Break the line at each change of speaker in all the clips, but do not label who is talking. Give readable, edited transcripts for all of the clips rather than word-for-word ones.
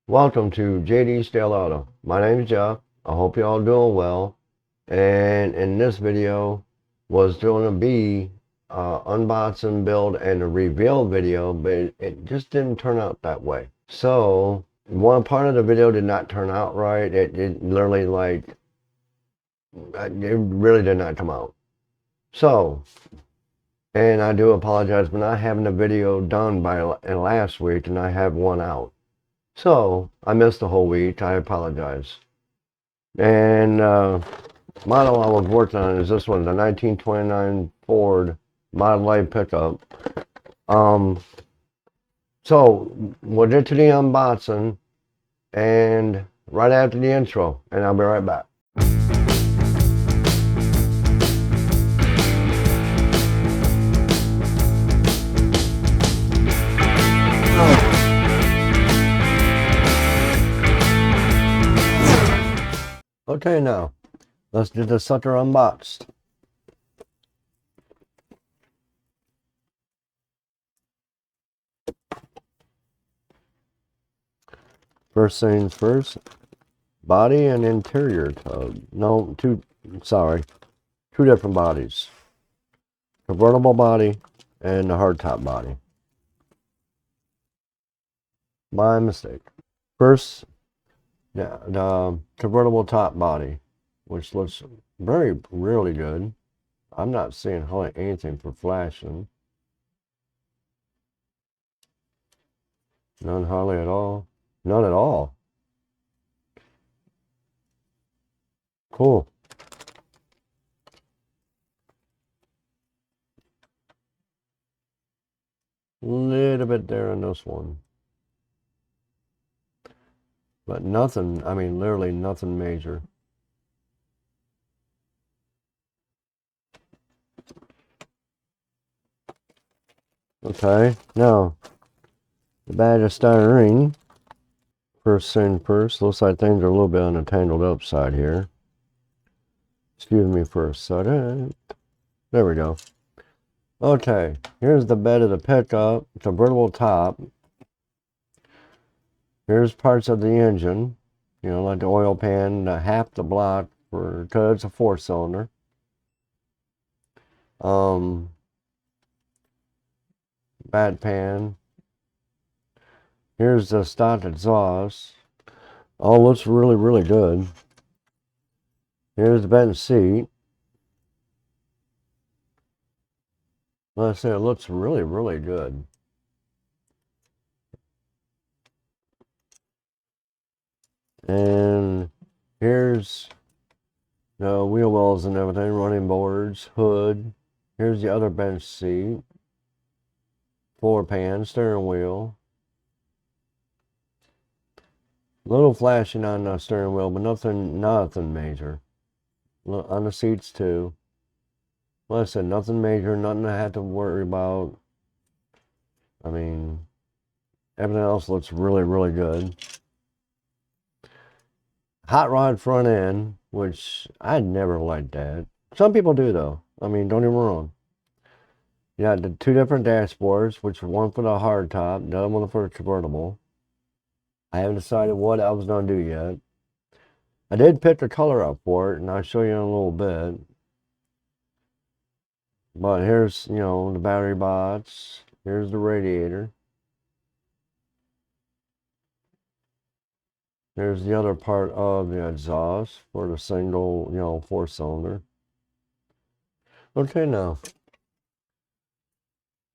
Welcome to JD's Dale Auto. My name is Jeff. I hope you're all doing well. And in this video was going to be unboxing, build, and a reveal video, but it just didn't turn out that way. So one part of the video did not turn out right. It literally it really did not come out. So, and I do apologize for not having a video done by last week, and I have one out. So, I missed the whole week. I apologize. And model I was working on is this one, the 1929 Ford Model A pickup. So, we'll get to the unboxing and right after the intro, and I'll be right back. Okay, now, let's get this sucker unboxed. First things first, body and interior tub. No, two different bodies. Convertible body and the hardtop body. My mistake. First, yeah, the convertible top body, which looks really good. I'm not seeing hardly anything for flashing. None hardly at all. None at all. Cool. Little bit there on this one. But nothing, I mean, literally nothing major. Okay, now, the badge of styrene. First thing first, looks like things are a little bit on the tangled up side here. Excuse me for a second. There we go. Okay, here's the bed of the pickup, convertible top. Here's parts of the engine, you know, like the oil pan, half the block because it's a 4-cylinder. Bat pan. Here's the stock exhaust. All looks really good. Here's the bench seat. Like I say, it looks really good. And here's the wheel wells and everything, running boards, hood. Here's the other bench seat. Floor pan, steering wheel. Little flashing on the steering wheel, but nothing major. On the seats too. Like I said, nothing major, nothing I had to worry about. I mean, everything else looks really good. Hot rod front end, which I never liked that. Some people do though. I mean, don't get me wrong. You got the two different dashboards, which one for the hard top, the other one for the convertible. I haven't decided what I was going to do yet. I did pick the color up for it, and I'll show you in a little bit. But here's, you know, the battery box. Here's the radiator. Here's the other part of the exhaust for the single, you know, 4-cylinder. Okay, now.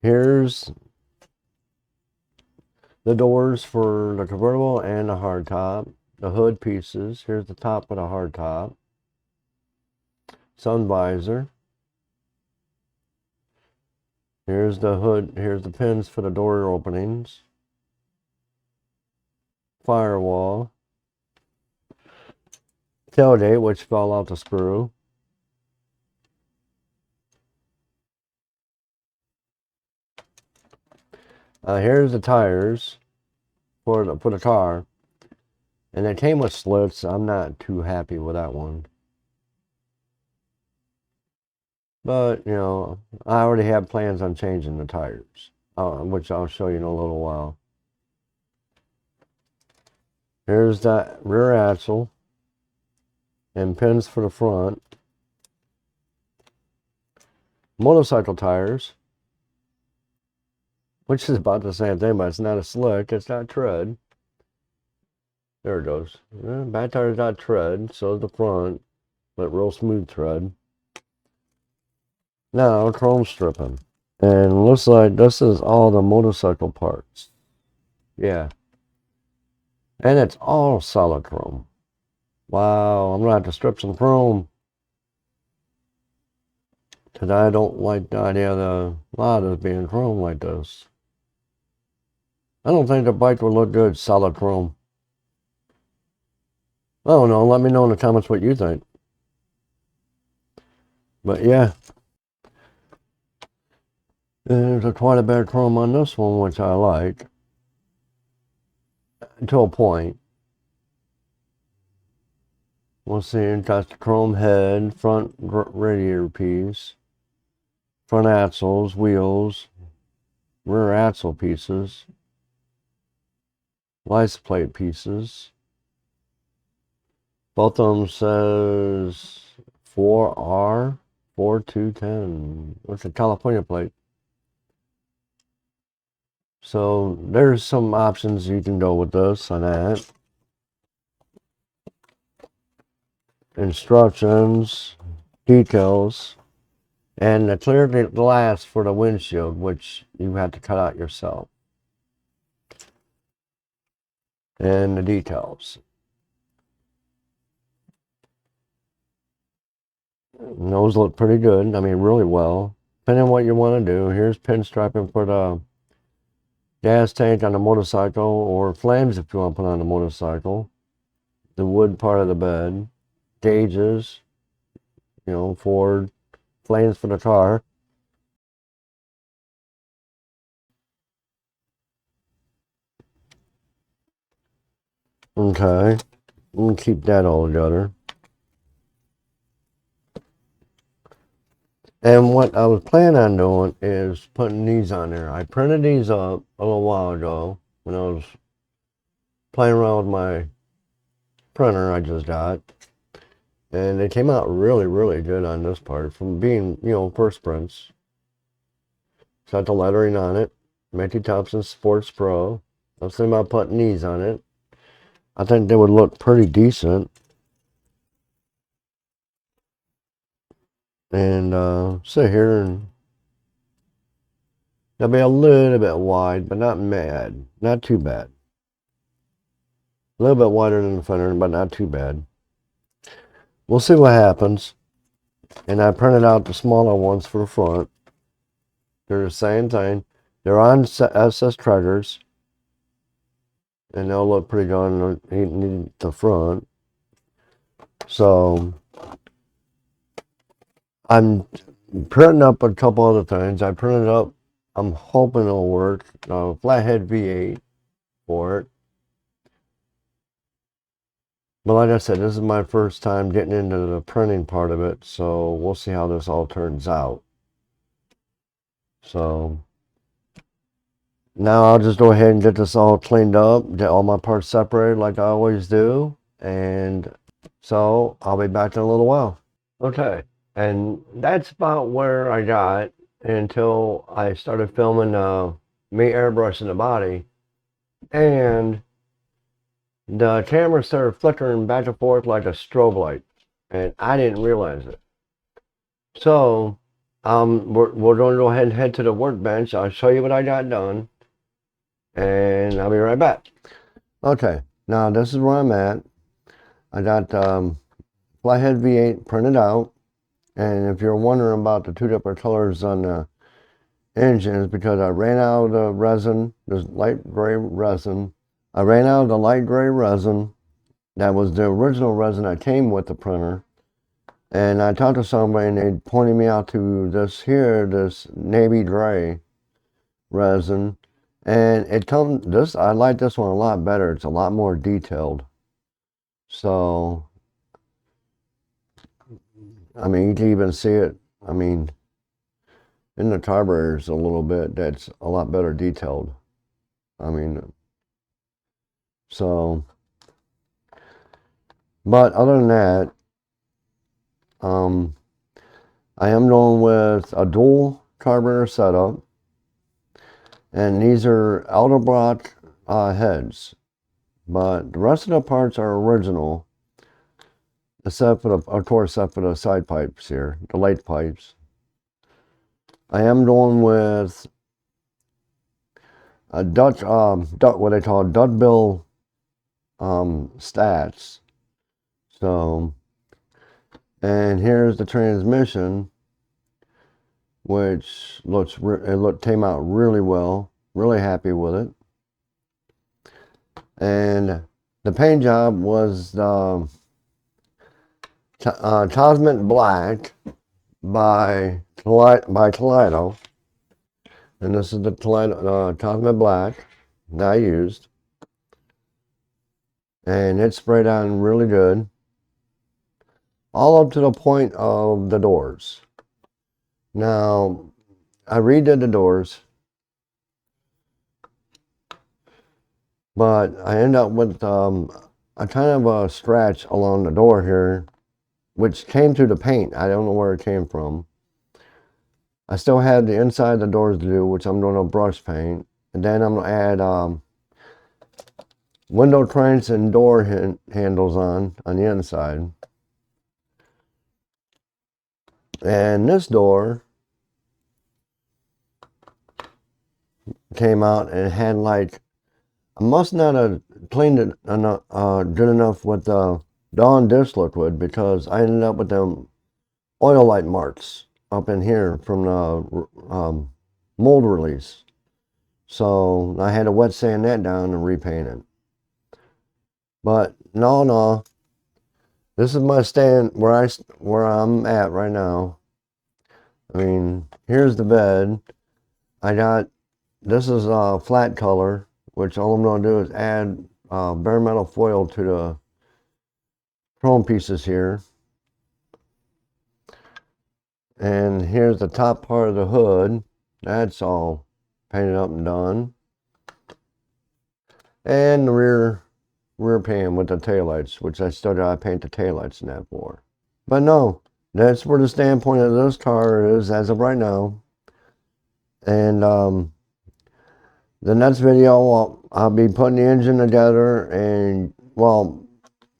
Here's the doors for the convertible and the hardtop. The hood pieces. Here's the top of the hardtop. Sun visor. Here's the hood. Here's the pins for the door openings. Firewall. Tailgate, which fell out the screw. Here's the tires for the car. And they came with slits. I'm not too happy with that one. But, you know, I already have plans on changing the tires, which I'll show you in a little while. Here's that rear axle and pins for the front. Motorcycle tires, which is about the same thing, but it's not a slick, it's not tread. There it goes. Back tire's not tread, so is the front, but real smooth tread. Now, chrome stripping. And looks like this is all the motorcycle parts. Yeah. And it's all solid chrome. Wow, I'm gonna have to strip some chrome. Because I don't like the idea of the lot as being chrome like this. I don't think the bike would look good solid chrome. I don't know, let me know in the comments what you think. But yeah. There's quite a bit of chrome on this one, which I like. To a point. We'll see, it got the chrome head, front radiator piece, front axles, wheels, rear axle pieces, license plate pieces. Both of them says 4R 4210. What's a California plate? So there's some options you can go with this and that. Instructions, details, and the clear glass for the windshield, which you have to cut out yourself. And the details. And those look pretty good. I mean, really well. Depending on what you want to do. Here's pinstriping for the gas tank on the motorcycle, or flames if you want to put on the motorcycle. The wood part of the bed. Gauges, for flames for the car. Okay, we'll keep that all together. And what I was planning on doing is putting these on there. I printed these up a little while ago when I was playing around with my printer I just got. And they came out really, really good on this part from being, first prints. It's got the lettering on it. Matthew Thompson Sports Pro. I was thinking about putting these on it. I think they would look pretty decent. And sit here, and they'll be a little bit wide, but not mad. Not too bad. A little bit wider than the fender, but not too bad. We'll see what happens. And I printed out the smaller ones for the front. They're the same thing. They're on SS triggers. And they'll look pretty good on the front. So I'm printing up a couple other things. I printed up, I'm hoping it'll work, flathead V8 for it. But like I said, this is my first time getting into the printing part of it, so we'll see how this all turns out. So now I'll just go ahead and get this all cleaned up, get all my parts separated like I always do, and so I'll be back in a little while. Okay, and that's about where I got until I started filming me airbrushing the body, and the camera started flickering back and forth like a strobe light, and I didn't realize it. So we're going to go ahead and head to the workbench. I'll show you what I got done, and I'll be right back. Okay, now this is where I'm at. I got Flathead V8 printed out, and if you're wondering about the two different colors on the engine, it's because I ran out of the resin, this light gray resin. I ran out of the light gray resin. That was the original resin that came with the printer. And I talked to somebody, and they pointed me out to this navy gray resin. And I like this one a lot better. It's a lot more detailed. So, I mean, you can even see it, in the carburetors a little bit. That's a lot better detailed. So But other than that, I am going with a dual carburetor setup, and these are Elderbrock heads, but the rest of the parts are original, except for the, of course, except for the side pipes here, the light pipes. I am going with a Dutch, what they call Dutch Bill stats. So, and here's the transmission, which came out really well. Really happy with it. And the paint job was Cosmic Black by Toledo. And this is the Toledo Cosmic Black that I used. And it sprayed on really good. All up to the point of the doors. Now, I redid the doors, but I end up with a kind of a scratch along the door here, which came through the paint. I don't know where it came from. I still had the inside of the doors to do, which I'm doing a brush paint. And then I'm going to add window cranks and door handles on the inside. And this door came out and it had like, I must not have cleaned it good enough with the Dawn dish liquid, because I ended up with them oil light marks up in here from the mold release. So I had to wet sand that down and repaint it. But no, this is my stand where I'm at right now. I mean, here's the bed. This is a flat color, which all I'm going to do is add bare metal foil to the chrome pieces here. And here's the top part of the hood. That's all painted up and done. And the rear pan with the taillights, which I still gotta paint the taillights in that for. But no, that's where the standpoint of this car is as of right now. And the next video, I'll be putting the engine together, and well,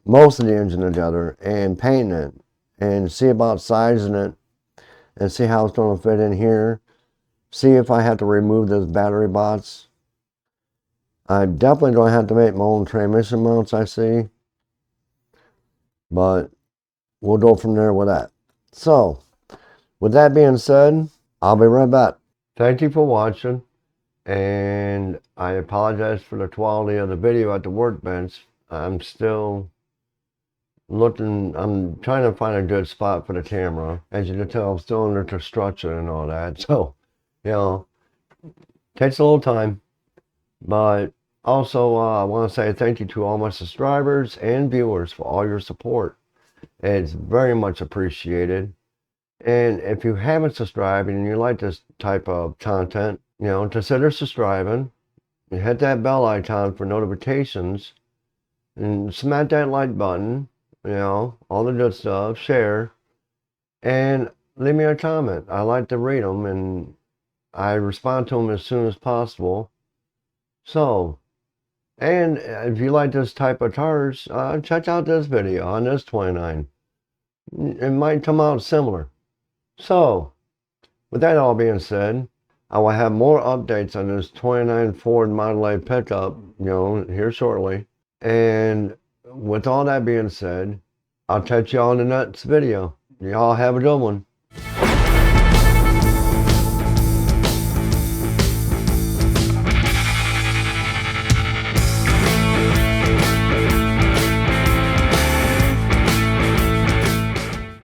most of the engine together, and painting it, and see about sizing it, and see how it's going to fit in here. See if I have to remove those battery bots. I'm definitely going to have to make my own transmission mounts, I see. But we'll go from there with that. So, with that being said, I'll be right back. Thank you for watching. And I apologize for the quality of the video at the workbench. I'm still looking, I'm trying to find a good spot for the camera. As you can tell, I'm still under construction and all that. So, you know, takes a little time. But also, I want to say thank you to all my subscribers and viewers for all your support. It's very much appreciated. And if you haven't subscribed and you like this type of content, you know, consider subscribing. And hit that bell icon for notifications. And smack that like button. You know, all the good stuff. Share. And leave me a comment. I like to read them, and I respond to them as soon as possible. So, and if you like this type of cars, check out this video on this 29. It might come out similar. So, with that all being said, I will have more updates on this 29 Ford Model A pickup, you know, here shortly. And with all that being said, I'll catch y'all in the next video. Y'all have a good one.